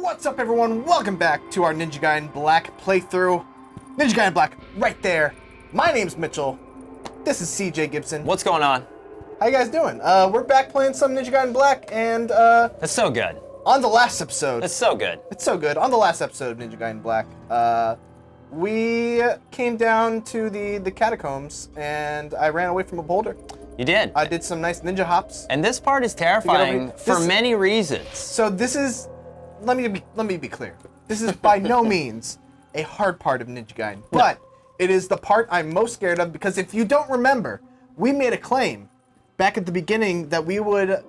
What's up, everyone? Welcome back to our Ninja Gaiden Black playthrough. Ninja Gaiden Black, right there. My name's Mitchell. This is CJ Gibson. What's going on? How you guys doing? We're back playing some Ninja Gaiden Black, and That's so good. on the last episode, That's so good. it's so good. On the last episode of Ninja Gaiden Black, we came down to the catacombs, and I ran away from a boulder. You did. I did some nice ninja hops. And this part is terrifying for many reasons. So this is, let me be clear. This is by no means a hard part of Ninja Gaiden, but it is the part I'm most scared of because if you don't remember, we made a claim back at the beginning that we would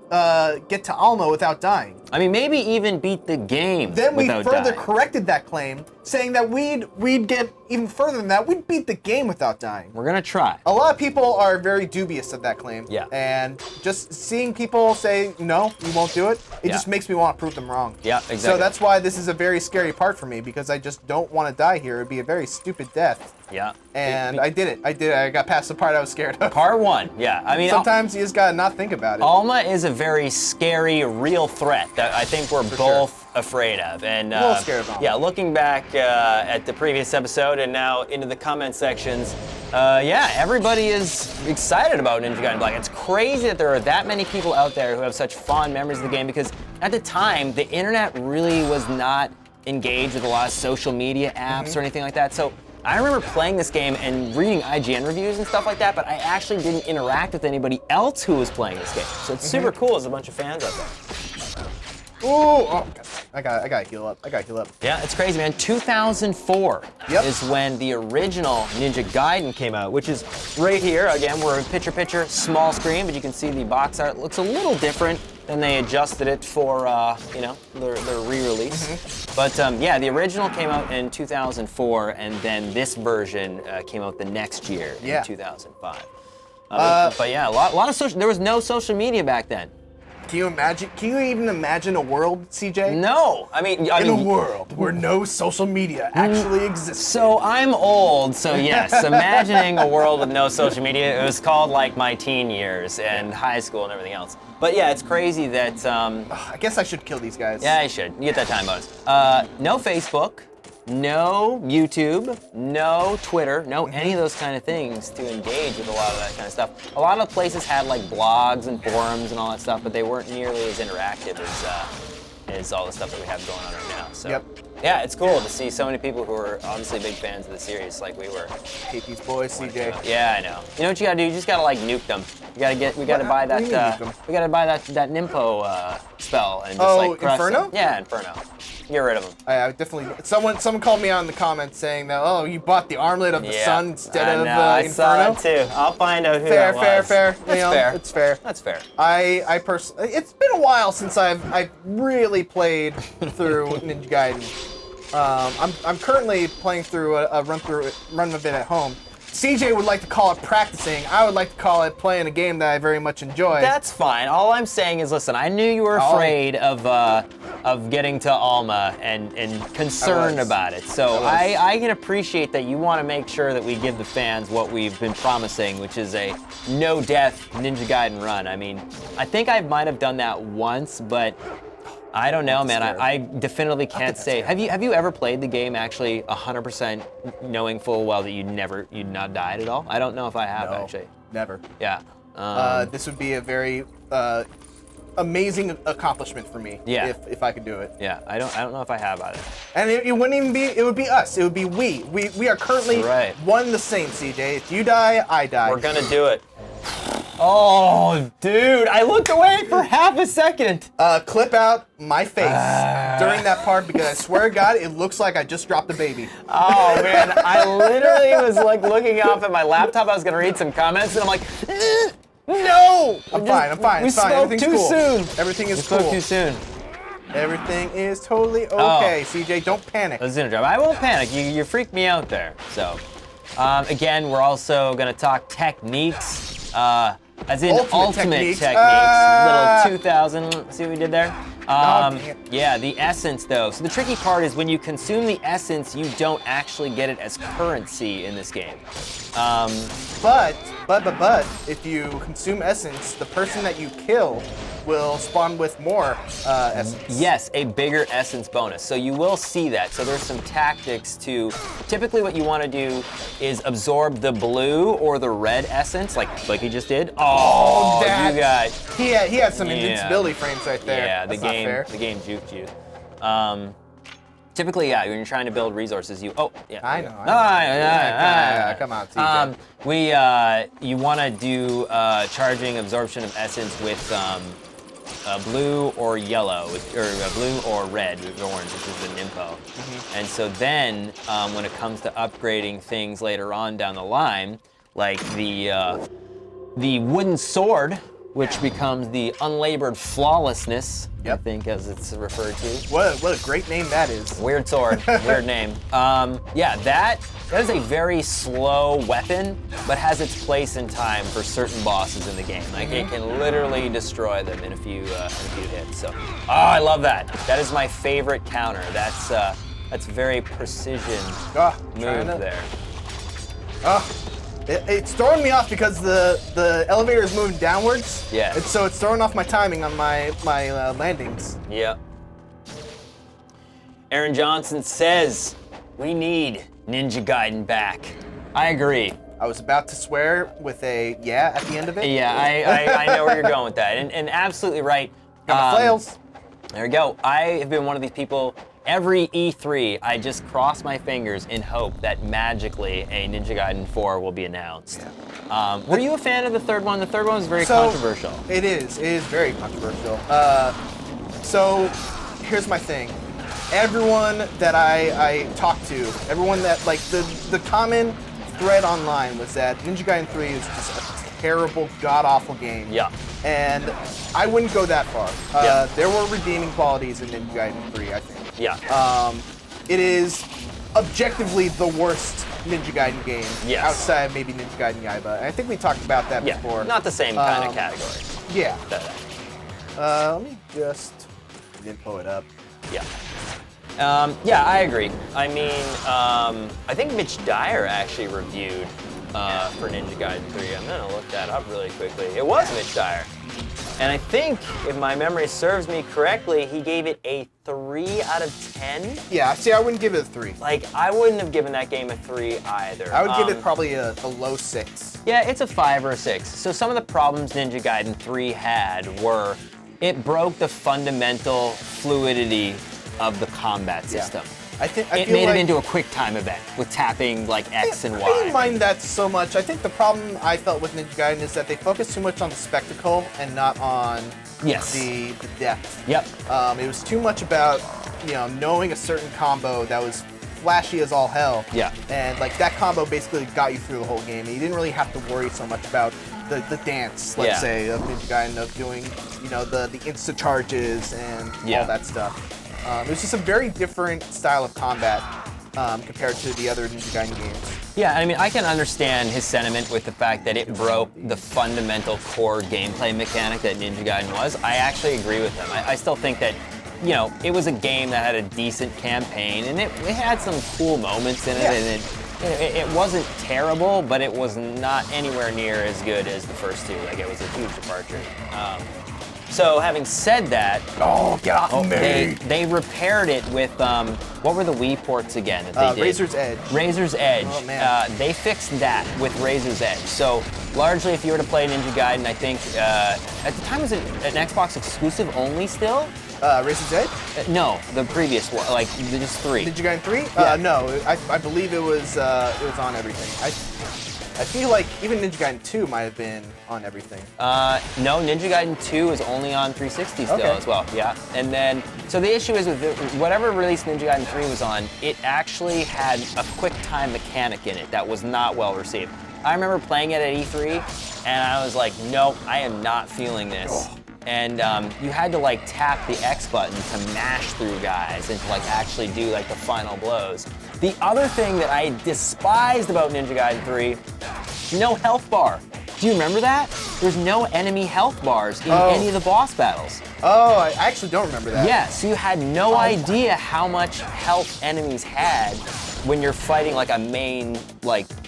get to Alma without dying. I mean, maybe even beat the game Then we without further dying. corrected that claim, saying that we'd get even further than that. We'd beat the game without dying. We're gonna try. A lot of people are very dubious of that claim. Yeah. And just seeing people say, no, you won't do it, it just makes me want to prove them wrong. Yeah, exactly. So that's why this is a very scary part for me, because I just don't want to die here. It'd be a very stupid death. Yeah. And I did it. I got past the part I was scared of. Part one. Yeah. I mean, Sometimes you just gotta not think about it. Alma is a very scary, real threat that I think we're both afraid of. And A little scared of Alma. yeah, looking back at the previous episode and now into the comment sections, yeah, everybody is excited about Ninja Gaiden Black. It's crazy that there are that many people out there who have such fond memories of the game because at the time, the internet really was not engaged with a lot of social media apps or anything like that. So I remember playing this game and reading IGN reviews and stuff like that, but I actually didn't interact with anybody else who was playing this game. So it's super cool. There's a bunch of fans out there. Ooh, oh, God. I gotta heal up. Yeah, it's crazy, man. 2004 is when the original Ninja Gaiden came out, which is right here. Again, we're in picture-picture, small screen, but you can see the box art looks a little different than they adjusted it for, you know, their re-release. But yeah, the original came out in 2004, and then this version came out the next year in 2005. But yeah, a lot of social. There was no social media back then. Can you even imagine a world, CJ? No, I mean, In a world where no social media actually exists. So I'm old, so yes, imagining a world with no social media, it was called like my teen years and high school and everything else. But yeah, it's crazy that, I guess I should kill these guys. yeah, you should, you get that time bonus. No Facebook, no YouTube, no Twitter, no any of those kind of things to engage with a lot of that kind of stuff. A lot of places had like blogs and forums and all that stuff, but they weren't nearly as interactive as all the stuff that we have going on right now. So yeah, it's cool to see so many people who are obviously big fans of the series like we were. Hate these boys, CJ. Yeah, I know. You know what you gotta do? You just gotta like nuke them. We gotta buy that. We gotta buy that Nimpo spell and just like crush Inferno? them. Yeah, Inferno. Get rid of them. I definitely. Someone called me out in the comments saying that, oh, you bought the armlet of the sun instead of I Inferno. saw it too. I'll find out who that was. Fair. That's You know, fair. It's fair. That's fair. I personally, it's been a while since I've really played through Ninja Gaiden. I'm currently playing through a run of it at home. CJ would like to call it practicing. I would like to call it playing a game that I very much enjoy. That's fine. All I'm saying is, listen, I knew you were afraid of getting to Alma and concerned about it. So I can appreciate that you want to make sure that we give the fans what we've been promising, which is a no-death Ninja Gaiden run. I mean, I think I might have done that once, but I don't know, man. I definitely can't say. Have you ever played the game actually 100% knowing full well that you'd not died at all? I don't know if I have actually. Never. Yeah. This would be a very amazing accomplishment for me. Yeah. If I could do it. Yeah. I don't know if I have either. And it wouldn't even be. It would be us. It would be we. We are currently one the same. CJ. If you die, I die. We're gonna do it. Oh, dude, I looked away for half a second. Clip out my face during that part because I swear to God, it looks like I just dropped a baby. Oh, man, I literally was like looking off at my laptop. I was gonna read some comments and I'm like, no! I'm fine. We spoke too soon. Everything is We cool. spoke too soon. Everything is totally okay, CJ. Don't panic. Let's interrupt. I won't panic. You freaked me out there. So, again, we're also gonna talk techniques. As in ultimate techniques. Little 2000, see what we did there? Yeah, the essence though. So the tricky part is when you consume the essence, you don't actually get it as currency in this game. But if you consume essence, the person that you kill will spawn with more essence. Yes, a bigger essence bonus. So you will see that. So there's some tactics to, typically what you want to do is absorb the blue or the red essence, like he just did. Oh, that, you got. He had some invincibility frames right there. Yeah, That's not fair. the game juked you. Typically, yeah, when you're trying to build resources, you. Oh, yeah. I know. Come on, TJ. You want to do charging absorption of essence with blue or yellow, or blue or red, with orange, which is the Nympho. And so then, when it comes to upgrading things later on down the line, like the wooden sword, which becomes the unlabored flawlessness, I think, as it's referred to. What a great name that is. Weird sword, weird name. Yeah, that is a very slow weapon, but has its place in time for certain bosses in the game. Like it can literally destroy them in a few hits. So, I love that. That is my favorite counter. That's very precision move there. It's throwing me off because the elevator is moving downwards. Yeah. So it's throwing off my timing on my landings. Yeah. Aaron Johnson says, we need Ninja Gaiden back. I agree. I was about to swear with a yeah at the end of it. Yeah, I know where you're going with that. And absolutely right. Got my flails. There we go. I have been one of these people. Every E3, I just cross my fingers in hope that magically a Ninja Gaiden 4 will be announced. Yeah. Were you a fan of the third one? The third one was very controversial. It is very controversial. So here's my thing. Everyone that I talked to, everyone that, like, the common thread online was that Ninja Gaiden 3 is just a terrible, god-awful game. Yeah. And I wouldn't go that far. There were redeeming qualities in Ninja Gaiden 3, I think. Yeah. It is objectively the worst Ninja Gaiden game outside maybe Ninja Gaiden Yaiba. And I think we talked about that before. Not the same kind of category. Yeah. Let me just pull it up. Yeah. Yeah, I agree. I mean, I think Mitch Dyer actually reviewed for Ninja Gaiden 3. I'm gonna look that up really quickly. It was Mitch Dyer. And I think, if my memory serves me correctly, he gave it a 3 out of 10. Yeah, see, I wouldn't give it a 3. Like, I wouldn't have given that game a 3 either. I would give it probably a low 6. Yeah, it's a 5 or a 6. So some of the problems Ninja Gaiden 3 had were, it broke the fundamental fluidity of the combat system. It made it into a quick time event with tapping like X and Y. I didn't mind that so much. I think the problem I felt with Ninja Gaiden is that they focused too much on the spectacle and not on the depth. Yep. It was too much about knowing a certain combo that was flashy as all hell. Yeah. And like that combo basically got you through the whole game. And you didn't really have to worry so much about the dance, let's say, of Ninja Gaiden, of doing the insta charges and all that stuff. It was just a very different style of combat compared to the other Ninja Gaiden games. Yeah, I mean, I can understand his sentiment with the fact that it broke the fundamental core gameplay mechanic that Ninja Gaiden was. I actually agree with him. I still think that, it was a game that had a decent campaign, and it had some cool moments in it, and it wasn't terrible, but it was not anywhere near as good as the first two. Like, it was a huge departure. So having said that, get off of me! They repaired it with what were the Wii ports again that they did? Razor's Edge. Razor's Edge. Oh man. They fixed that with Razor's Edge. So largely, if you were to play Ninja Gaiden, I think at the time was it an Xbox exclusive only still? Razor's Edge? No, the previous one, like just 3. Ninja Gaiden 3? Yeah. No, I believe it was on everything. I feel like even Ninja Gaiden 2 might have been on everything. No, Ninja Gaiden 2 is only on 360 still as well. Yeah, and then so the issue is with whatever release Ninja Gaiden 3 was on, it actually had a quick time mechanic in it that was not well received. I remember playing it at E3, and I was like, nope, I am not feeling this. And you had to like tap the X button to mash through guys and to like actually do like the final blows. The other thing that I despised about Ninja Gaiden 3, no health bar. Do you remember that? There's no enemy health bars in any of the boss battles. Oh, I actually don't remember that. Yeah, so you had no idea how much health enemies had when you're fighting like a main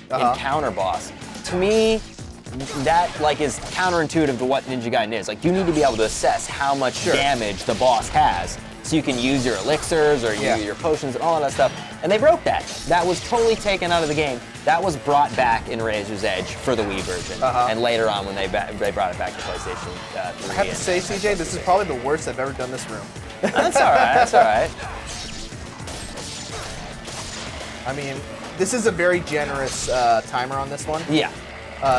encounter boss. To me, that like is counterintuitive to what Ninja Gaiden is. Like you need to be able to assess how much damage the boss has, so you can use your elixirs or your potions and all of that stuff. And they broke that. That was totally taken out of the game. That was brought back in Razor's Edge for the Wii version, and later on when they brought it back to PlayStation 3. I have to say, CJ, this is probably the worst I've ever done this room. That's all right. That's all right. I mean, this is a very generous timer on this one. Yeah.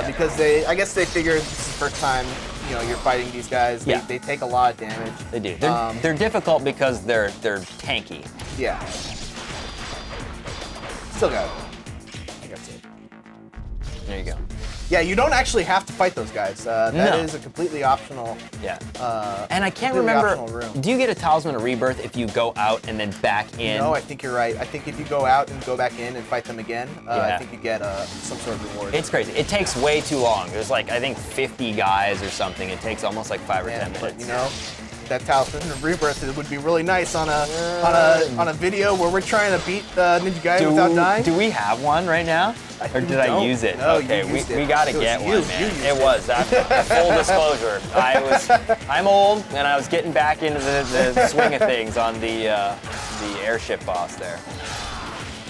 Because I guess they figured this is the first time, you know, you're fighting these guys. They take a lot of damage. They do. They're difficult because they're tanky. Yeah. Still got it. I guess it. There you go. Yeah, you don't actually have to fight those guys. That is a completely optional. Yeah. And I can't remember. Do you get a Talisman of Rebirth if you go out and then back in? No, I think you're right. I think if you go out and go back in and fight them again, I think you get some sort of reward. It's crazy. It takes way too long. There's like I think 50 guys or something. It takes almost like 5 or 10 minutes. But you know, that Talisman of Rebirth, it would be really nice on a video where we're trying to beat Ninja Gaiden without dying. Do we have one right now? Or did I use it? No, okay, you used we gotta get one, man. It was. Full disclosure. I'm old, and I was getting back into the swing of things on the airship boss there.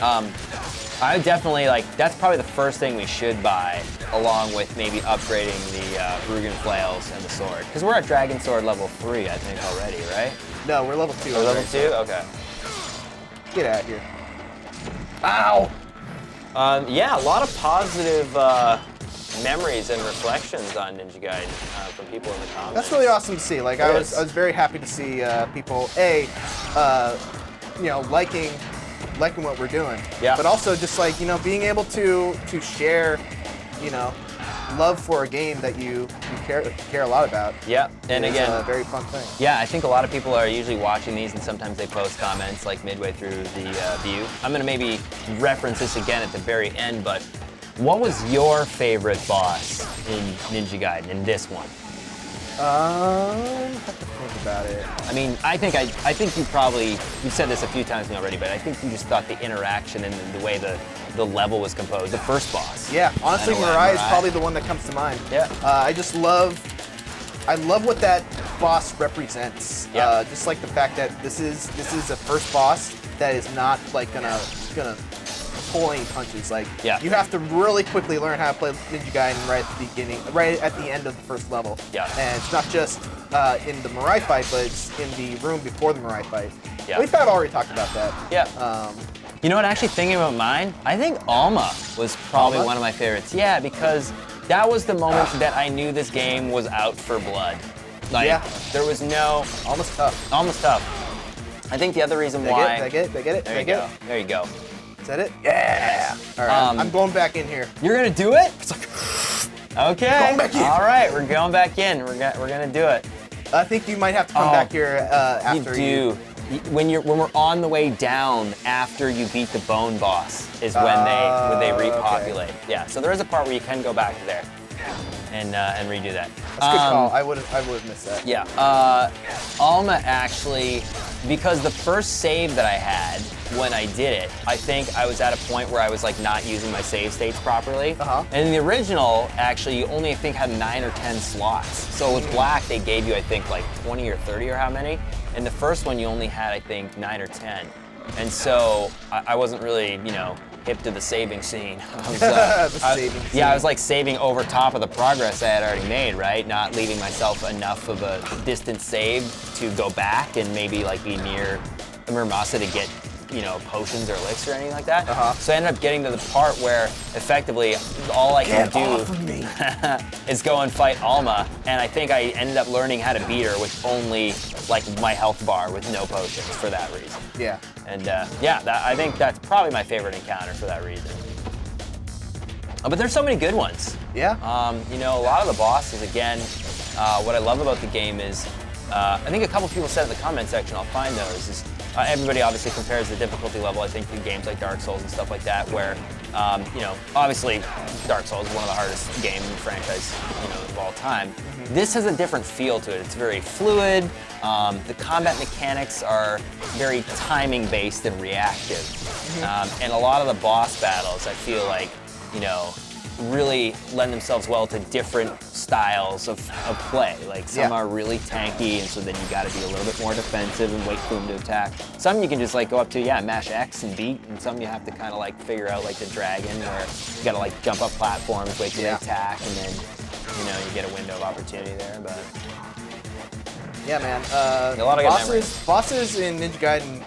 I would definitely that's probably the first thing we should buy, along with maybe upgrading the Rugen flails and the sword. Because we're at Dragon Sword level 3, I think, already, right? No, we're level 2. We're level 2? Okay. Get out of here. Ow! Yeah, a lot of positive memories and reflections on Ninja Gaiden from people in the comments. That's really awesome to see. Like I was very happy to see people you know, liking what we're doing. Yeah. But also just like, you know, being able to share, you know, love for a game that you care a lot about. Yeah, and again, a very fun thing. Yeah, I think a lot of people are usually watching these, and sometimes they post comments like midway through the view. I'm gonna maybe reference this again at the very end, but what was your favorite boss in Ninja Gaiden in this one? I have to think about it. I mean, I think you've said this a few times already, but I think you just thought the interaction and the way the level was composed, the first boss. Yeah, honestly, Mirai is probably the one that comes to mind. Yeah. I love what that boss represents. Yeah. Just like the fact that this is a first boss that is not like gonna pull any punches. Like you have to really quickly learn how to play Ninja Gaiden right at the beginning, right at the end of the first level. Yeah. And it's not just in the Mirai fight, but it's in the room before the Mirai fight. Yeah. We've kind of already talked about that. Yeah. You know what, actually thinking about mine, I think Alma was probably one of my favorites. Yeah, because that was the moment that I knew this game was out for blood. Like, there was no... Almost tough. Almost tough. I think the other reason why... They get it? There you go. There you go. Is that it? Yeah! All right, I'm going back in here. You're gonna do it? Okay. Going back in. All right, we're going back in. We're gonna do it. I think you might have to come back here after you do. When we're on the way down after you beat the bone boss is when they repopulate. Okay. Yeah, so there is a part where you can go back to there and redo that. That's a good call. I would have missed that. Yeah. Alma actually, because the first save that I had when I did it, I think I was at a point where I was like not using my save states properly. And in the original, actually, you only I think had 9 or 10 slots. So with Black, they gave you I think like 20 or 30 or how many. In the first one, you only had, I think, 9 or 10. And so I wasn't really, you know, hip to the saving scene. I was like saving over top of the progress I had already made, right? Not leaving myself enough of a distance save to go back and maybe like be near Murmasa to get, you know, potions or elixir or anything like that. So I ended up getting to the part where effectively all I can do is go and fight Alma, and I think I ended up learning how to beat her with only like my health bar with no potions for that reason. Yeah. And I think that's probably my favorite encounter for that reason. But there's so many good ones. Yeah. You know, a lot of the bosses, again, what I love about the game is, I think a couple people said in the comment section, I'll find those, is everybody obviously compares the difficulty level, I think, to games like Dark Souls and stuff like that, where, you know, obviously Dark Souls is one of the hardest game franchise, you know, of all time. This has a different feel to it. It's very fluid. The combat mechanics are very timing-based and reactive. And a lot of the boss battles, I feel like, you know, really lend themselves well to different styles of play. Like some are really tanky, and so then you got to be a little bit more defensive and wait for them to attack. Some you can just like go up to, mash X and beat, and some you have to kind of like figure out like the dragon, where you got to like jump up platforms, wait till they attack, and then you get a window of opportunity there. But yeah, man. A lot of good memories. Bosses in Ninja Gaiden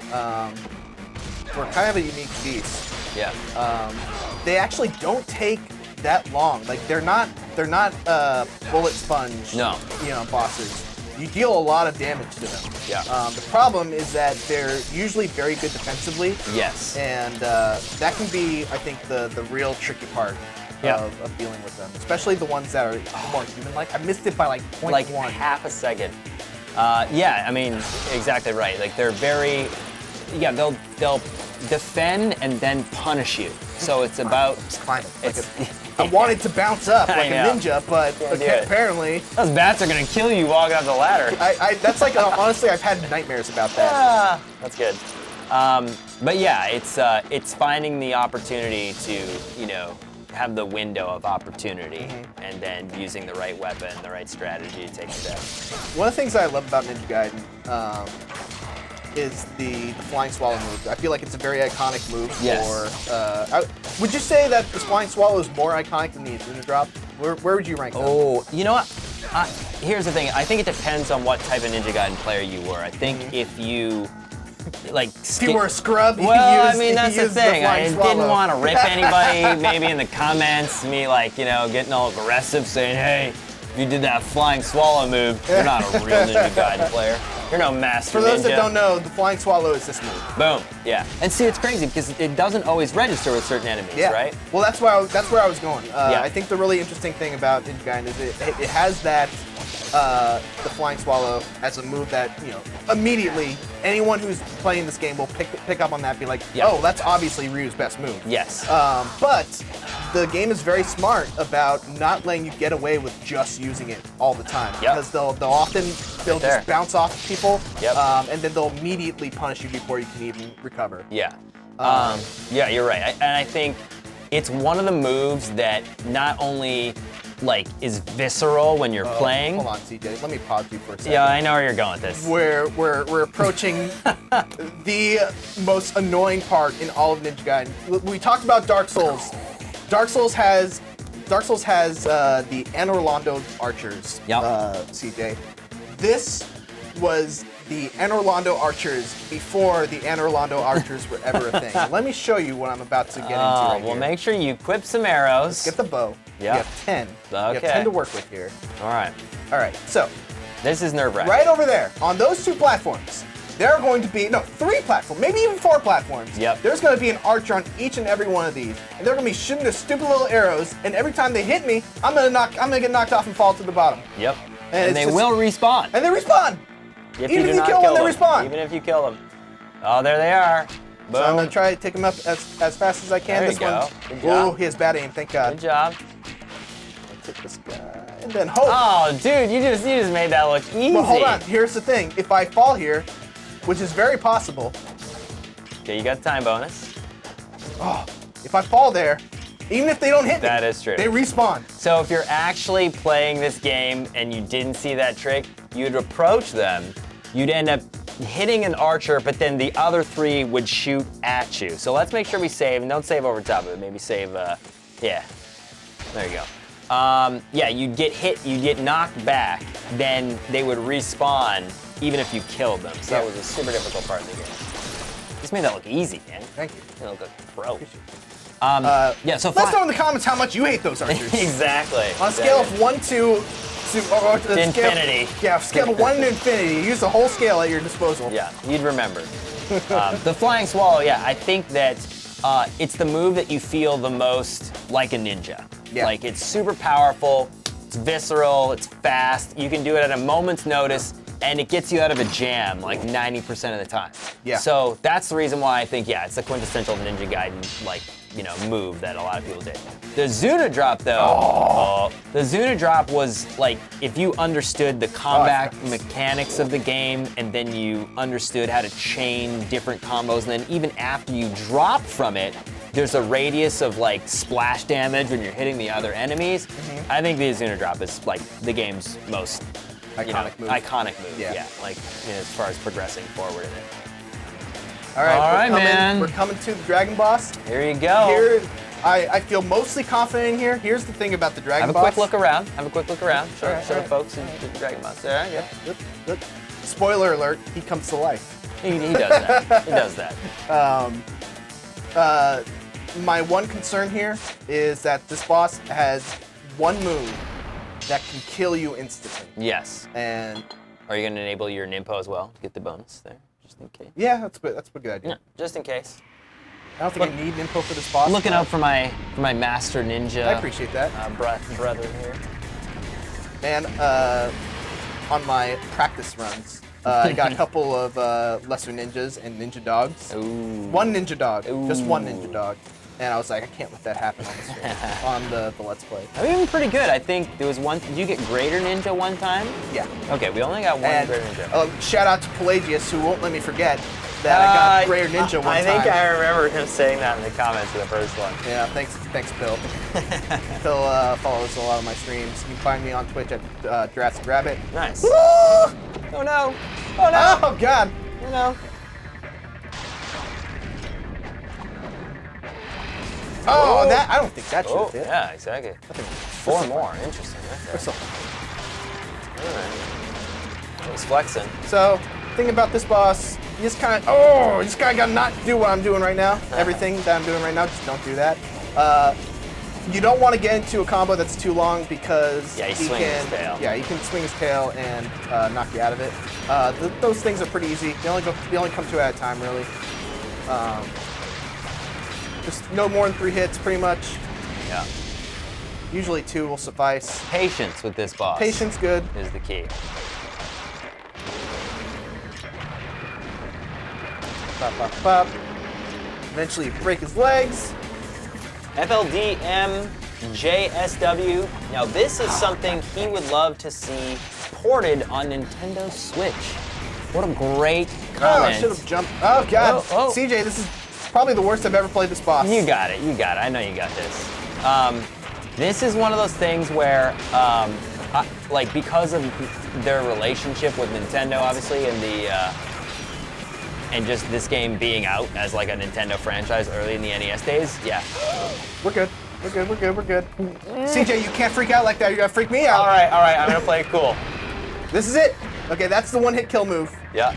were kind of a unique beast. Yeah. They actually don't take that long. Like they're not bullet sponge. No. Bosses. You deal a lot of damage to them. Yeah. The problem is that they're usually very good defensively. Yes. And that can be, I think, the real tricky part of dealing with them, especially the ones that are more human-like. I missed it by like 0.1. Like half a second. I mean, exactly right. Like they're very, they'll defend and then punish you. So it's about just climb it. I wanted to bounce up like a ninja, but apparently those bats are gonna kill you walking up the ladder. That's like honestly, I've had nightmares about that. That's good. But yeah, it's finding the opportunity to have the window of opportunity, and then using the right weapon, the right strategy to take it down. One of the things I love about Ninja Gaiden is the flying swallow move. I feel like it's a very iconic move. Yes. Would you say that the flying swallow is more iconic than the Azuna drop? Where would you rank that? Oh, you know what? Here's the thing. I think it depends on what type of Ninja Gaiden player you were. I think if you if you were a scrub, that's the thing. I didn't want to rip anybody, maybe in the comments, me getting all aggressive saying, hey, if you did that flying swallow move, you're not a real Ninja Gaiden player. You're no master ninja. For those that don't know, the flying swallow is this move. Boom. Yeah. And see, it's crazy because it doesn't always register with certain enemies, right? Well, that's where I was going. I think the really interesting thing about Ninja Gaiden is it has that the flying swallow as a move that immediately anyone who's playing this game will pick up on that, be like, oh, that's obviously Ryu's best move. Yes. But the game is very smart about not letting you get away with just using it all the time, because they'll often just bounce off people, and then they'll immediately punish you before you can even recover. Yeah. You're right. And I think it's one of the moves that not only is visceral when you're playing. Hold on, CJ. Let me pause you for a second. Yeah, I know where you're going with this. We're approaching the most annoying part in all of Ninja Gaiden. We talked about Dark Souls. Dark Souls has the Anor Londo archers. CJ. This was the Anor Londo archers before the Anor Londo archers were ever a thing. Let me show you what I'm about to get into right here. Well, make sure you equip some arrows. Let's get the bow. Yeah. You have 10. Okay. You have 10 to work with here. All right. All right, so. This is nerve-wracking. Right over there, on those 2 platforms, there are going to be, 3 platforms, maybe even 4 platforms. Yep. There's going to be an archer on each and every one of these, and they're going to be shooting their stupid little arrows, and every time they hit me, I'm going to get knocked off and fall to the bottom. Yep. And they will respawn. And they respawn. Even if you kill them, they respawn. Even if you kill them. Oh, there they are. Boom. So I'm going to try to take them up as fast as I can. There you go. Good job. Oh, he has bad aim, thank God. Good job. Take this guy, and then hope. Oh, dude, you just made that look easy. Well, hold on. Here's the thing. If I fall here, which is very possible. Okay, you got the time bonus. Oh, if I fall there, even if they don't hit me, that is true. They respawn. So if you're actually playing this game and you didn't see that trick, you'd approach them. You'd end up hitting an archer, but then the other 3 would shoot at you. So let's make sure we save, and don't save over top of it. Maybe save, there you go. You'd get hit, you'd get knocked back, then they would respawn even if you killed them. So that was a super difficult part of the game. This made that look easy, man. Thank you. You look like a pro. So let us know in the comments how much you hate those archers. Exactly. On a scale of 1 to infinity. Scale of 1 to infinity. Use the whole scale at your disposal. Yeah, you'd remember. The flying swallow, I think that it's the move that you feel the most like a ninja. Yeah. Like, it's super powerful, it's visceral, it's fast, you can do it at a moment's notice, and it gets you out of a jam like 90% of the time. Yeah. So that's the reason why I think, it's the quintessential Ninja Gaiden, move that a lot of people did. The Zuna drop, though, the Zuna drop was if you understood the combat mechanics of the game, and then you understood how to chain different combos, and then even after you drop from it, there's a radius of like splash damage when you're hitting the other enemies. I think the Azuna drop is like the game's most Iconic move. Iconic move. Yeah. Yeah. Like as far as progressing forward in it. All right, man. We're coming to the dragon boss. Here you go. Here, I feel mostly confident in here. Here's the thing about the dragon boss. Have a quick look around. Have a quick look around. Show All the right. folks in the dragon boss. There, yeah. Look. Spoiler alert, he comes to life. He does that. He does that. My one concern here is that this boss has one move that can kill you instantly. Yes. And Are you going to enable your Nimpo as well to get the bonus there, just in case? yeah, that's a good idea. Yeah, just in case. I don't think I need info for this boss. Looking out for my master ninja. I appreciate that. Brother here. And on my practice runs, I got a couple of lesser ninjas and ninja dogs. Ooh. One ninja dog, just one Ooh. ninja dog. And I was like, I can't let that happen on the stream, on the Let's Play. I mean, pretty good. I think there was one. Did you get Greater Ninja one time? Yeah. Okay, we only got one And Greater Ninja. shout out to Pelagius, who won't let me forget that I got Greater Ninja one time. I think I remember him saying that in the comments of the first one. Yeah, thanks, Bill. Bill follows a lot of my streams. You can find me on Twitch at Jurassic Rabbit. Nice. Woo! Oh no! Oh no! Oh God! Oh no! Oh, that I don't think that should Oh, fit. yeah, exactly. Four more. Interesting. Or Okay. something. All right. He's flexing. So, thing about this boss, you just kind of gotta not do what I'm doing right now. Everything that I'm doing right now, just don't do that. You don't want to get into a combo that's too long because Yeah, he swings can, his tail. Yeah, he can swing his tail and knock you out of it. Those things are pretty easy. They only come two at a time, really. Just no more than 3 hits, pretty much. Yeah. Usually 2 will suffice. Patience with this boss. Patience, good. Is the key. Pop, pop, pop. Eventually, you break his legs. FLDMJSW. Now, this is something he would love to see ported on Nintendo Switch. What a great Oh, I comment. should have jumped. Oh, God. Oh. CJ, this is probably the worst I've ever played this boss. You got it. I know you got this. This is one of those things where, like, because of their relationship with Nintendo, obviously, and just this game being out as like a Nintendo franchise early in the NES days, yeah. We're good. We're good. CJ, you can't freak out like that. You're going to freak me out. All right. I'm gonna play it cool. This is it. Okay, that's the one-hit kill move. Yeah.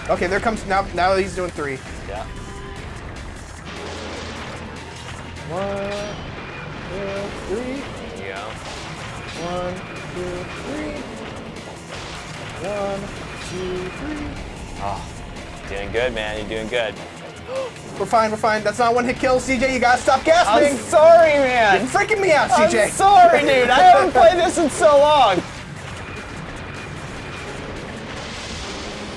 Okay, there comes now he's doing 3. Yeah. 1, 2, 3. There you go. 1, 2, 3. 1, 2, 3. Oh, doing good, man. You're doing good. We're fine. That's not a one-hit kill, CJ. You gotta stop gasping. I'm sorry, man. You're freaking me out, CJ. I'm sorry, dude. I haven't played this in so long.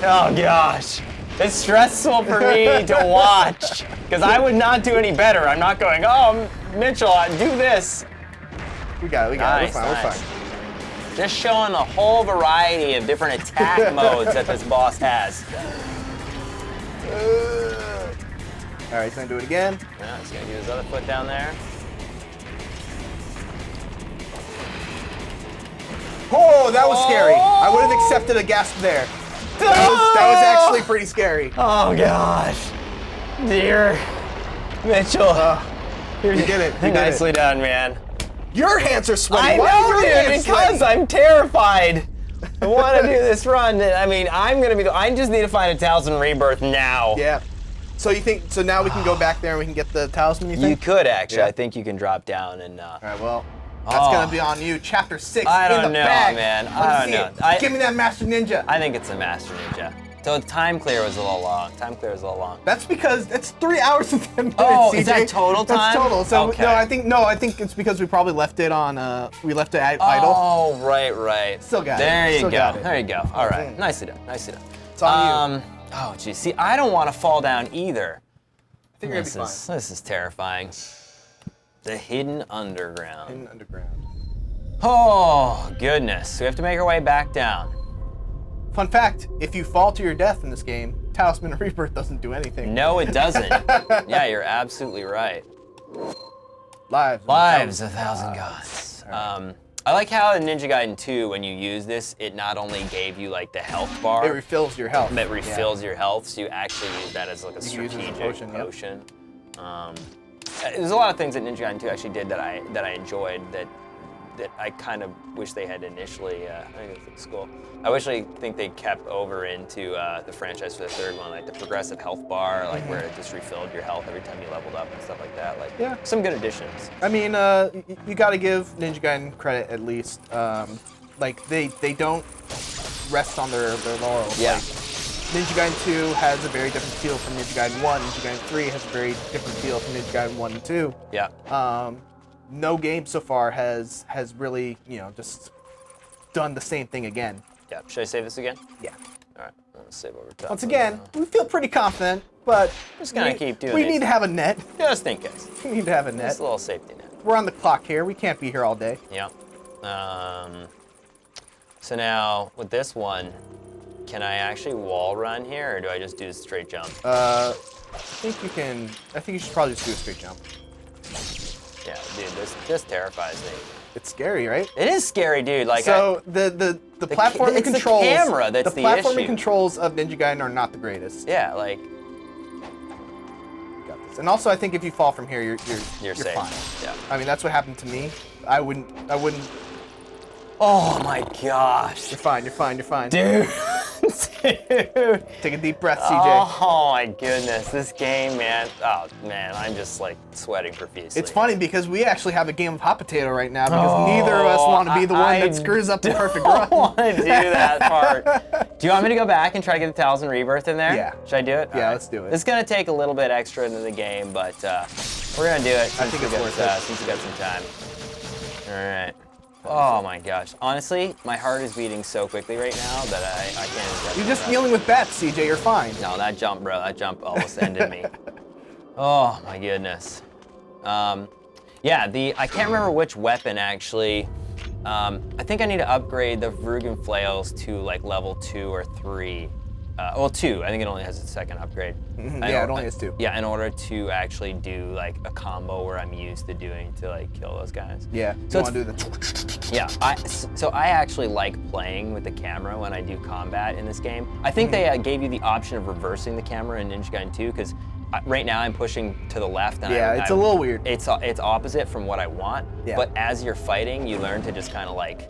Oh gosh, it's stressful for me to watch because I would not do any better. I'm not going, oh, Mitchell, do this. We got it. Nice, We're nice. fine. Just showing a whole variety of different attack modes that this boss has. All right, he's gonna do it again. Yeah, he's gonna get his other foot down there. Oh, that was scary. I would have accepted a gasp there. That was actually pretty scary. Oh gosh, dear Mitchell. You did it. Nicely done, man. Your hands are sweaty. I Why are know, your dude, hands because sweaty? I'm terrified. I want to do this run. I mean, I just need to find a Talisman Rebirth now. Yeah. So you think? So now we can go back there and we can get the talisman. You You think? could actually. Yeah. I think you can drop down and. All right. Well, that's gonna be on you. Chapter 6 I in don't the know, bag. man. Let's I see don't it. know. Give me that Master Ninja. I think it's a Master Ninja. So time clear was a little long. That's because it's 3 hours and 10 minutes. Oh, CJ. is that total time? That's total. So Okay. I think it's because we probably left it on. We left it idle. Oh, right. Still got it. There you Still go. got it. There you go. All right. Mm. Nicely done. It's on you. Oh, geez. See, I don't want to fall down either. I think you're gonna be fine. This is terrifying. The Hidden Underground. In underground. Oh, goodness. We have to make our way back down. Fun fact, if you fall to your death in this game, Talisman of Rebirth doesn't do anything. No, it doesn't. Yeah, you're absolutely right. Lives of Thousand Gods. Right. I like how in Ninja Gaiden 2, when you use this, it not only gave you like the health bar. It refills your health. It refills your health, so you actually use that as like a strategic potion. Yep. There's a lot of things that Ninja Gaiden 2 actually did that I enjoyed that I kind of wish they had initially. I think it's cool. I wish I think they kept over into the franchise for the third one, like the progressive health bar, like where it just refilled your health every time you leveled up and stuff like that. Like some good additions. I mean, you got to give Ninja Gaiden credit at least. Like they don't rest on their laurels. Yeah. Like, Ninja Gaiden 2 has a very different feel from Ninja Gaiden 1. Ninja Gaiden 3 has a very different feel from Ninja Gaiden 1 and 2. Yeah. No game so far has really, just done the same thing again. Yeah. Should I save this again? Yeah. All right. I'm gonna save over top. Once again, we feel pretty confident, but just gonna keep doing we these. need to have a net. Just in case. We need to have a net. Just a little safety net. We're on the clock here. We can't be here all day. Yeah. So now with this one, can I actually wall run here, or do I just do a straight jump? I think you can. I think you should probably just do a straight jump. Yeah, dude, this terrifies me. It's scary, right? It is scary, dude. Like so the platforming it's controls. the camera that's the platforming issue. controls of Ninja Gaiden are not the greatest. Yeah, like. Got this. And also, I think if you fall from here, you're safe. fine. Yeah. I mean, that's what happened to me. I wouldn't. Oh my gosh. You're fine. You're fine. You're fine. Dude. Dude. Take a deep breath, CJ. Oh my goodness, this game, man. Oh man, I'm just like sweating profusely. It's funny because we actually have a game of hot potato right now because neither of us want to be the one that screws up the perfect run. I don't want to do that part. Do you want me to go back and try to get the Talisman Rebirth in there? Yeah. Should I do it? Yeah, let's do it. It's gonna take a little bit extra into the game, but we're gonna do it. I think it's worth it. Since we got some time. All right. Oh my gosh. Honestly, my heart is beating so quickly right now that I can't. You're just dealing with bats, CJ. You're fine. No, that jump, bro. That jump almost ended me. Oh my goodness. Yeah, I can't remember which weapon actually. I think I need to upgrade the Rugen flails to like level 2 or 3. Well, 2. I think it only has a second upgrade. Yeah, it only has 2. Yeah, in order to actually do like a combo where I'm used to doing to like kill those guys. Yeah, so you want to do the... Yeah, so I actually like playing with the camera when I do combat in this game. I think they gave you the option of reversing the camera in Ninja Gaiden 2 because right now I'm pushing to the left. And yeah, it's a little weird. It's opposite from what I want. Yeah. But as you're fighting, you learn to just kind of like,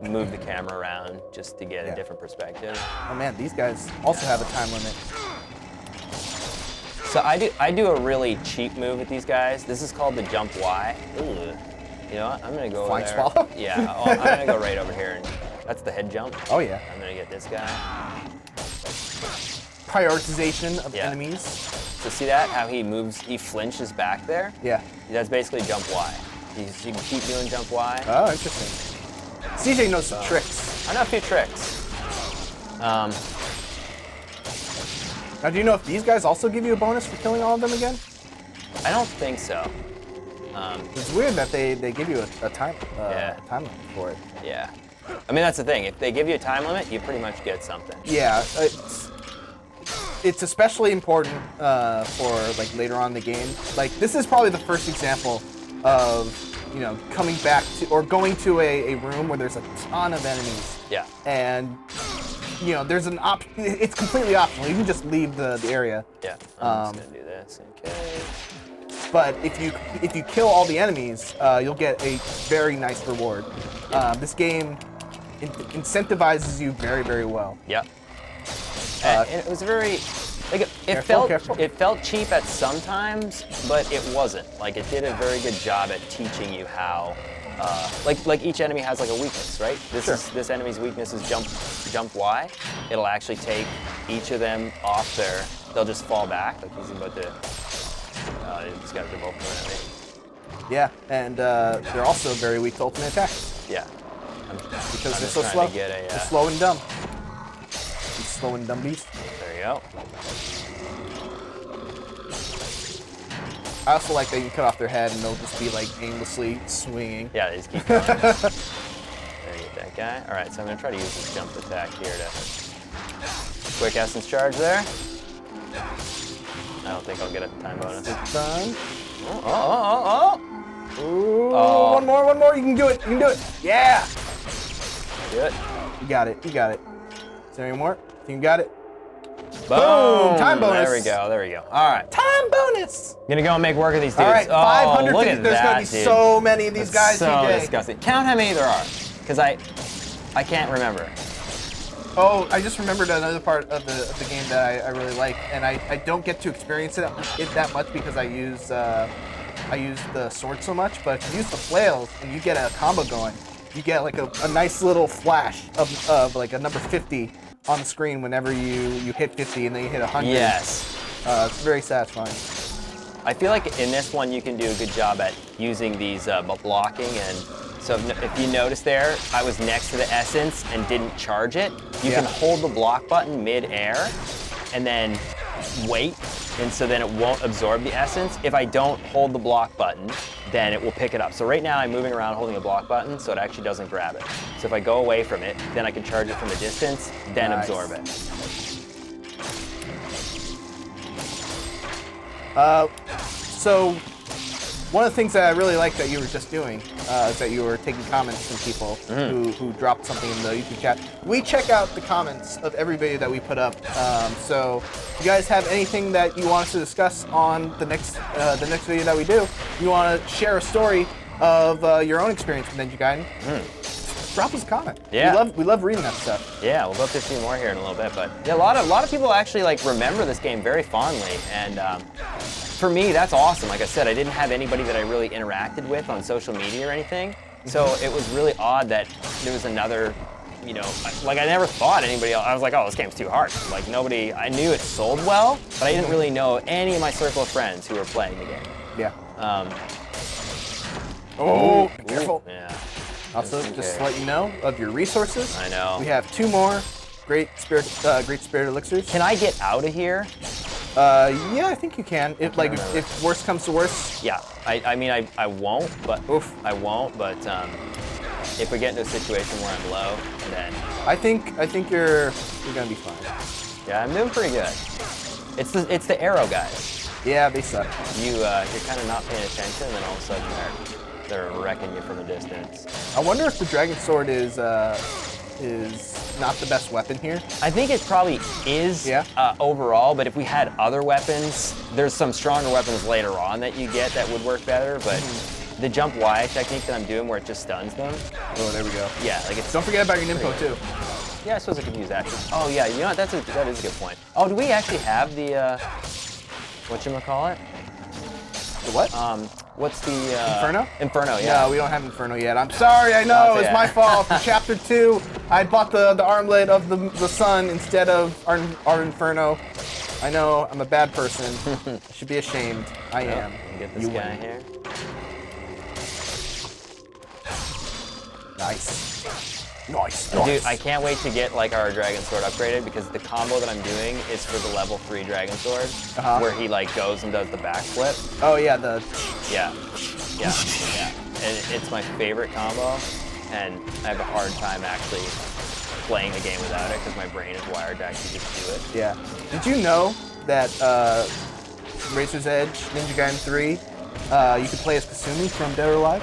move the camera around just to get a different perspective. Oh man, these guys also have a time limit. So I do a really cheap move with these guys. This is called the jump Y. Ooh. You know what? I'm gonna go Flying over there. swallow? Yeah, I'm gonna go right over here, and that's the head jump. Oh yeah. I'm gonna get this guy. Prioritization of Yeah. enemies. So see that? How he moves? He flinches back there. Yeah. That's basically jump Y. You can keep doing jump Y. Oh, interesting. CJ knows some tricks. I know a few tricks. Now, do you know if these guys also give you a bonus for killing all of them again? I don't think so. It's weird that they give you a time limit for it. Yeah. I mean, that's the thing. If they give you a time limit, you pretty much get something. Yeah, it's especially important for like later on in the game. Like this is probably the first example of coming back to or going to a room where there's a ton of enemies. Yeah. And there's an it's completely optional. You can just leave the area. Yeah. I'm just gonna do this. Okay. But if you kill all the enemies, you'll get a very nice reward. This game incentivizes you very, very well. Yep. And it was very, like it felt cheap at some times, but it wasn't. Like it did a very good job at teaching you how. Like each enemy has like a weakness, right? This enemy's weakness is jump Y. It'll actually take each of them off their. They'll just fall back. Like he's about to. These guys are both around me. Yeah, and they're also very weak to ultimate attacks. Yeah. Because they're so slow. They're slow and dumb. These slow and dumb beasts. There you go. I also like that you cut off their head and they'll just be like aimlessly swinging. Yeah, they just keep going. There you go. that guy. All right, so I'm gonna try to use this jump attack here to quick essence charge there. I don't think I'll get a time bonus. Done. Oh. Ooh, Oh. one more. You can do it. You can do it. Yeah. Good. You got it. Is there any more? You got it. Boom. Time bonus. There we go. All right. Time bonus. Gonna go and make work of these dudes. All right, Oh, 550. look at There's that, gonna be dude. so many of these guys, So TJ. disgusting. Count how many there are, because I can't remember. Oh, I just remembered another part of the game that I really like, and I don't get to experience it that much because I use the sword so much. But if you use the flails and you get a combo going, you get like a nice little flash of like a number 50 on the screen whenever you hit 50 and then you hit 100. Yes. It's very satisfying. I feel like in this one you can do a good job at using these blocking, and so if you notice there, I was next to the essence and didn't charge it. You can hold the block button mid-air and then wait, and so then it won't absorb the essence. If I don't hold the block button, then it will pick it up. So right now I'm moving around holding a block button so it actually doesn't grab it. So if I go away from it, then I can charge it from a distance, then absorb it. So one of the things that I really like that you were just doing is that you were taking comments from people who dropped something in the YouTube chat. We check out the comments of every video that we put up. So if you guys have anything that you want us to discuss on the next video that we do, you want to share a story of your own experience with Ninja Gaiden, drop us a comment. Yeah. We love reading that stuff. Yeah, we'll go through a few more here in a little bit, but yeah, a lot of people actually like remember this game very fondly, and for me, that's awesome. Like I said, I didn't have anybody that I really interacted with on social media or anything, so it was really odd that there was another, you know, like I never thought anybody else. I was like, oh, this game's too hard. Like nobody, I knew it sold well, but I didn't really know any of my circle of friends who were playing the game. Yeah. Be careful. Yeah. Also, just to let you know of your resources. I know. We have 2 more great spirit elixirs. Can I get out of here? Yeah, I think you can. If worst comes to worst. Yeah. I mean, I won't, but I won't. But if we get into a situation where I'm low, then I think you're gonna be fine. Yeah, I'm doing pretty good. It's the arrow guys. Yeah, they suck. You're kind of not paying attention, and then all of a sudden they're wrecking you from a distance. I wonder if the dragon sword is not the best weapon here. I think it probably is overall, but if we had other weapons, there's some stronger weapons later on that you get that would work better, but the jump Y technique that I'm doing where it just stuns them. Oh, there we go. Yeah, like it's. Don't forget about your Nimpo too. Yeah, I suppose I could use that. Oh yeah, you know what? That is a good point. Oh, do we actually have the whatchamacallit? The what? What's the Inferno? Inferno, yeah. No, we don't have Inferno yet. I'm sorry. I know it's my fault. For Chapter 2, I bought the armlet of the sun instead of our Inferno. I know I'm a bad person. I should be ashamed. I am. Get this guy here. Nice. Dude, I can't wait to get like our dragon sword upgraded because the combo that I'm doing is for the level 3 dragon sword, where he like goes and does the backflip. Oh yeah, yeah, and it's my favorite combo, and I have a hard time actually playing the game without it because my brain is wired to actually just do it. Yeah. Did you know that Razor's Edge Ninja Gaiden 3, you could play as Kasumi from Dead or Alive?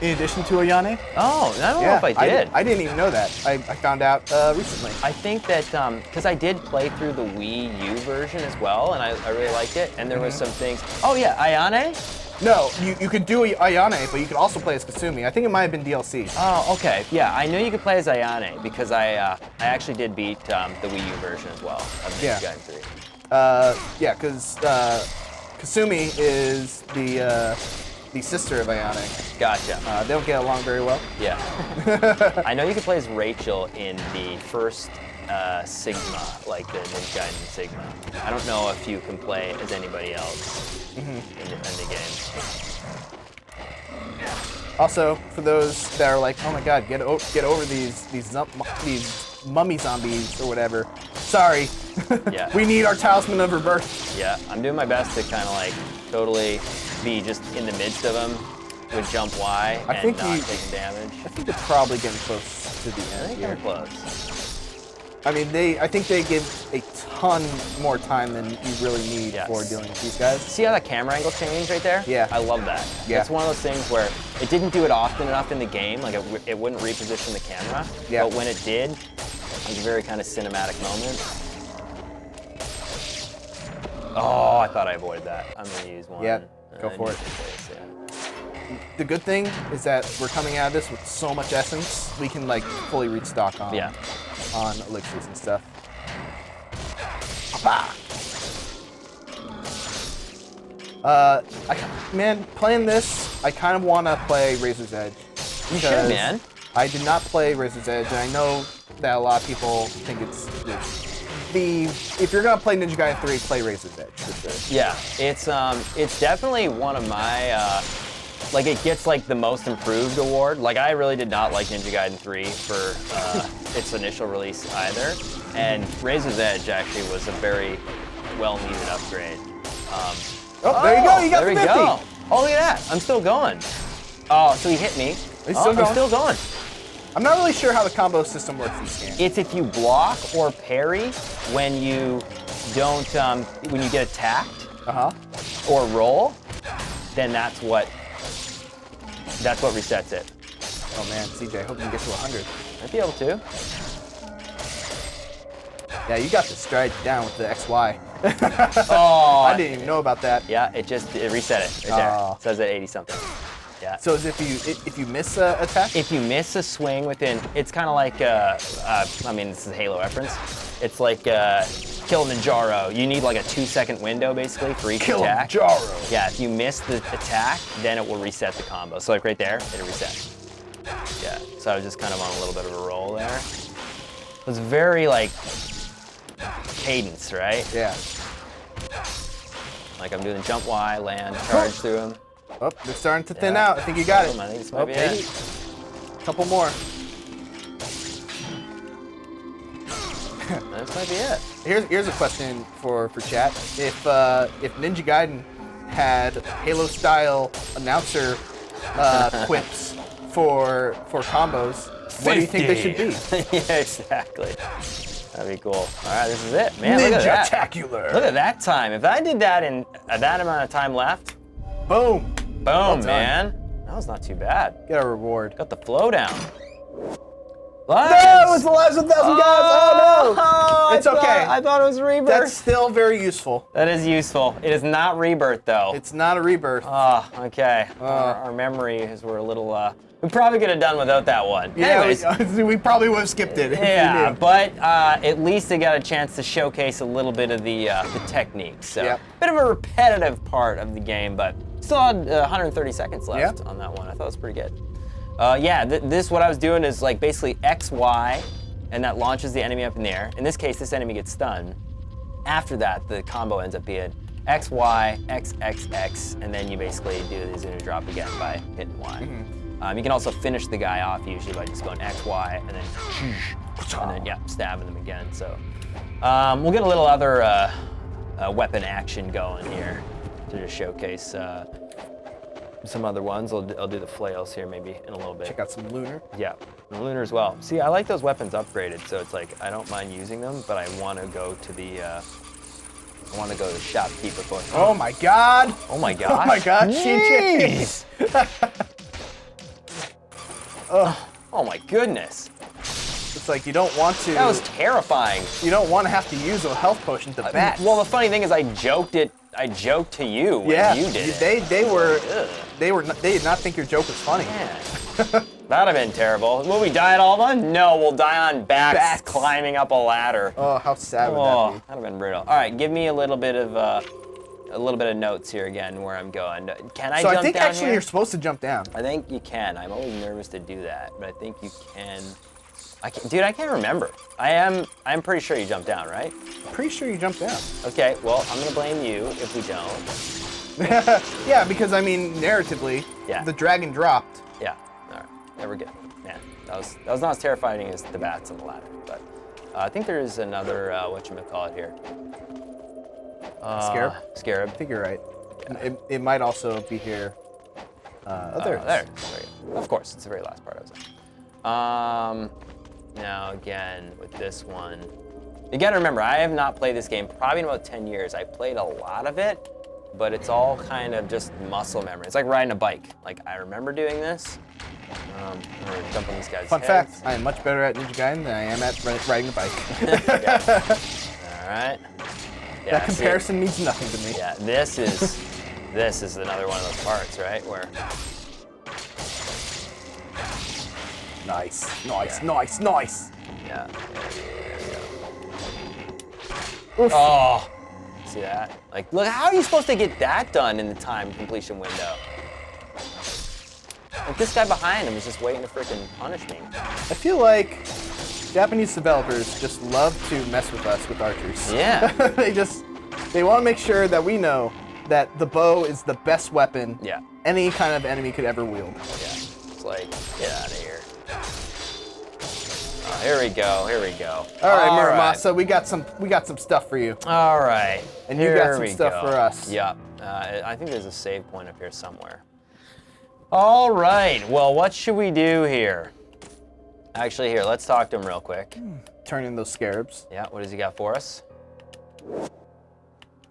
In addition to Ayane? Oh, I don't know if I did. I didn't even know that. I found out recently. I think that, because I did play through the Wii U version as well, and I really liked it, and there was some things. Oh yeah, Ayane? No, you could do Ayane, but you could also play as Kasumi. I think it might have been DLC. Oh, okay. Yeah, I know you could play as Ayane because I actually did beat the Wii U version as well of Ninja Gaiden 3. Yeah, because Kasumi is the sister of Ayane. Gotcha. They don't get along very well. Yeah. I know you can play as Rachel in the first Sigma, like the Ninja Gaiden Sigma. I don't know if you can play as anybody else in the game. Also, for those that are like, oh my god, get over these mummy zombies or whatever. Sorry. Yeah. We need our talisman of rebirth. Yeah, I'm doing my best to kind of like totally be just in the midst of them with jump Y I and think not you- taking damage. I think you're probably getting close to the I end think here. I'm close. I mean, I think they give a ton more time than you really need Yes. for dealing with these guys. See how that camera angle changed right there? Yeah. I love that. Yeah. It's one of those things where it didn't do it often enough in the game, like it wouldn't reposition the camera. Yeah. But when it did, it was a very kind of cinematic moment. Oh, I thought I avoided that. I'm gonna use one. Yeah, go for it. Yeah. The good thing is that we're coming out of this with so much essence, we can like fully restock on elixirs and stuff. Man, playing this, I kind of want to play Razor's Edge. You should, because man. I did not play Razor's Edge, and I know that a lot of people think it's if you're gonna play Ninja Gaiden 3, play Razor's Edge for sure. Yeah, it's definitely one of my like it gets like the most improved award. Like I really did not like Ninja Gaiden 3 for its initial release either, and Razor's Edge actually was a very well needed upgrade. There you go, you got there the we 50. go. Oh, look at that, I'm still going. Oh, so he hit me. He's still going? I'm still going. I'm not really sure how the combo system works in this game. It's if you block or parry when you don't, when you get attacked or roll, then that's what resets it. Oh man, CJ, I hope you can get to 100. Might be able to. Yeah, you got the stride down with the XY. Oh, I didn't even know about that. Yeah, it reset it right there. Oh. It says at 80 something. Yeah. So as if you miss a attack? If you miss a swing within, it's kind of like, I mean, this is a Halo reference. It's like Kill Ninjaro. You need like a 2-second window basically for each attack. Kill Ninjaro. Yeah, if you miss the attack, then it will reset the combo. So like right there, it'll reset. Yeah, so I was just kind of on a little bit of a roll there. It was very like cadence, right? Yeah. Like I'm doing jump Y, land, charge through him. Oh, they're starting to thin out. I think you got it. I think this might be it. Couple more. This might be it. Here's a question for chat. If Ninja Gaiden had Halo-style announcer quips for combos, what do you think they should be? Yeah, exactly. That'd be cool. All right, this is it, man. Look at that. Ninja-tacular. Look at that time. If I did that in that amount of time left, Boom. boom, done. man. That was not too bad. Get a reward. Got the flow down. No, it was the last 1,000 guys. Oh no! It's okay. I thought it was rebirth. That's still very useful. That is useful. It is not rebirth though. It's not a rebirth. Oh, okay. Our memories were a little. We probably could have done without that one. Yeah, Anyways, we probably would have skipped it. If we yeah, knew. but at least they got a chance to showcase a little bit of the techniques. So, Yep. bit of a repetitive part of the game, but still had 130 seconds left Yep. on that one. I thought it was pretty good. Yeah, this what I was doing is like basically X, Y, and that launches the enemy up in the air. In this case, this enemy gets stunned. After that, the combo ends up being X, Y, X, X, X, and then you basically do the Zunu drop again by hitting Y. You can also finish the guy off usually by just going X, Y, and then yeah, stabbing them again. So we'll get a little other weapon action going here to just showcase some other ones. I'll do the flails here maybe in a little bit. Check out some lunar. Yeah, and lunar as well. See, I like those weapons upgraded, so it's like I don't mind using them, but I want to go to the shopkeeper going. Oh my God! Oh my gosh! Oh my God! Jeez. Oh my goodness! It's like you don't want to. That was terrifying. You don't want to have to use a health potion to bat. Well, the funny thing is, I joked to you when you did it. They did not think your joke was funny. Man. That'd have been terrible. Will we die at all one? No, we'll die on backs climbing up a ladder. Oh, how sad would Oh, that that'd have been brutal. All right, give me a little bit of notes here again where I'm going. Can I So jump I think down actually here? you're supposed to jump down. I think you can. I'm always nervous to do that, but I think you can. Dude, I can't remember. I'm pretty sure you jump down, right? Pretty sure you jump down. Okay, well, I'm gonna blame you if we don't. Yeah, because I mean, narratively, Yeah. the dragon dropped. Yeah, all right, there we go. Man, that was not as terrifying as the bats on the ladder, but I think there is another, whatchamacallit here. Scarab? Scarab. I think you're right. It might also be here. There it there. is. There you go. Of course, it's the very last part I was in. Now again, with this one, you gotta remember, I have not played this game probably in about 10 years. I played a lot of it, but it's all kind of just muscle memory. It's like riding a bike. Like, I remember doing this. I'm gonna jump on these guys' Fun heads. fact, I am much better at Ninja Gaiden than I am at riding a bike. All right. Yeah, That comparison means nothing to me. Yeah, this is another one of those parts, right? Where Nice. yeah. Oof. Oh, see that? Like, look, how are you supposed to get that done in the time completion window? Like, this guy behind him is just waiting to freaking punish me. I feel like Japanese developers just love to mess with us with archers. Yeah. they want to make sure that we know that the bow is the best weapon Yeah. any kind of enemy could ever wield. Yeah. It's like, get out of here. Oh, here we go. Here we go. All right, Muramasa, we got some stuff for you. All right. And you got some stuff for us. Yep. I think there's a save point up here somewhere. All right. Well, what should we do here? Actually, here, let's talk to him real quick. Turn in those scarabs. Yeah, what does he got for us?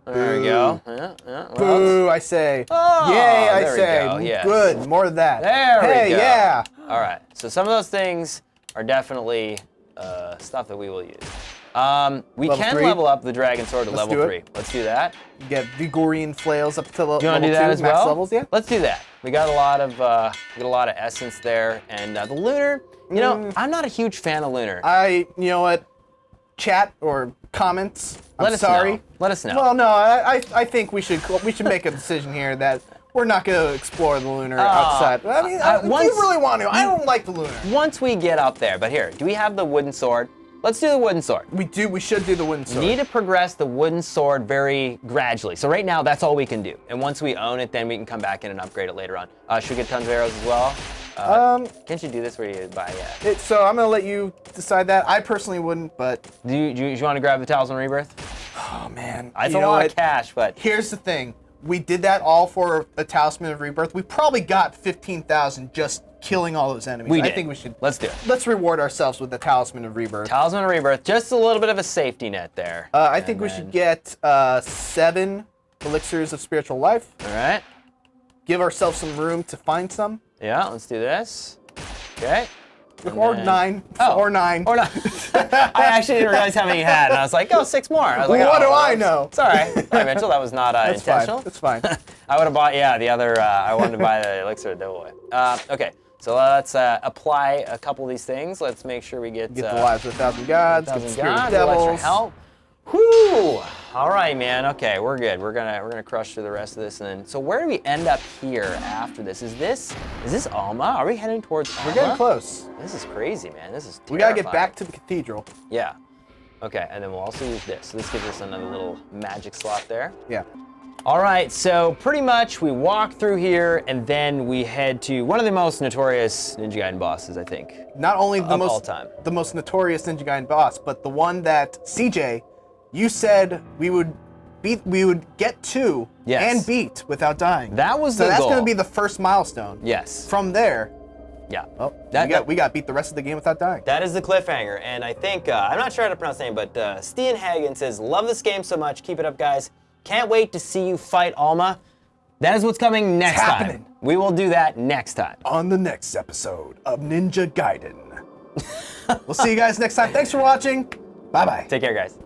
There we go. Yeah, what Boo, else? I say. Oh, Yay, I there we say. go, yes. Good, more of that. There hey, we go. Yeah. All right, so some of those things are definitely stuff that we will use. We Level can 3? level up the dragon sword to Let's level do 3. it. Let's do that. Get Vigorine flails up to level 2, You want to do that as max well? levels, yeah. Let's do that. We got a lot of essence there, and the lunar. You know, I'm not a huge fan of lunar. You know what? Chat or comments. I'm sorry. Let us know. Well, no, I think we should make a decision here that we're not going to explore the lunar outside. I mean, if you really want to. I don't like the lunar. Once we get up there, but here, do we have the wooden sword? Let's do the wooden sword. We do. We should do the wooden sword. We need to progress the wooden sword very gradually. So right now, that's all we can do. And once we own it, then we can come back in and upgrade it later on. Should we get tons of arrows as well? Can't you do this where you buy? So I'm gonna let you decide that. I personally wouldn't, but Do you want to grab the Talisman Rebirth? oh man, It's you a know lot what? of cash, but Here's the thing. We did that all for a Talisman of Rebirth. We probably got 15,000 just killing all those enemies. we I did. think we should. Let's do it. Let's reward ourselves with the Talisman of Rebirth. Talisman of Rebirth, just a little bit of a safety net there. I think we should get 7 elixirs of spiritual life. All right. Give ourselves some room to find some. Yeah, let's do this. Okay. And Or then- 9. Oh, Or 9. Or not. I actually didn't realize how many you had, and I was like, oh, 6 more. I was like, What do oh, I know? It's all right. Hi, Mitchell. That was not That's intentional. fine. That's fine. I would have bought, the other, I wanted to buy the elixir of Devil Way. Okay, so let's apply a couple of these things. Let's make sure we get Get the lives of 1,000 gods. Get the 1,000 spirit of gods, a little extra devils. help. Whew! All right, man. Okay, we're good. We're gonna crush through the rest of this, and then. So where do we end up here after this? Is this Alma? Are we heading towards Alma? We're getting close. This is crazy, man. This is terrifying. We gotta get back to the cathedral. Yeah. Okay, and then we'll also use this. So this gives us another little magic slot there. Yeah. All right, so pretty much we walk through here, and then we head to one of the most notorious Ninja Gaiden bosses, I think. Not only the Of all time. the most notorious Ninja Gaiden boss, but the one that CJ, you said we would get to Yes. and beat without dying. That was so the that's goal. gonna be the first milestone. Yes. From there, Yeah. we got to beat the rest of the game without dying. That is the cliffhanger, and I think, I'm not sure how to pronounce the name, but Stian Hagen says, love this game so much, keep it up, guys. Can't wait to see you fight Alma. That is what's coming next time. happening. We will do that next time. On the next episode of Ninja Gaiden. We'll see you guys next time. Thanks for watching. Bye-bye. Take care, guys.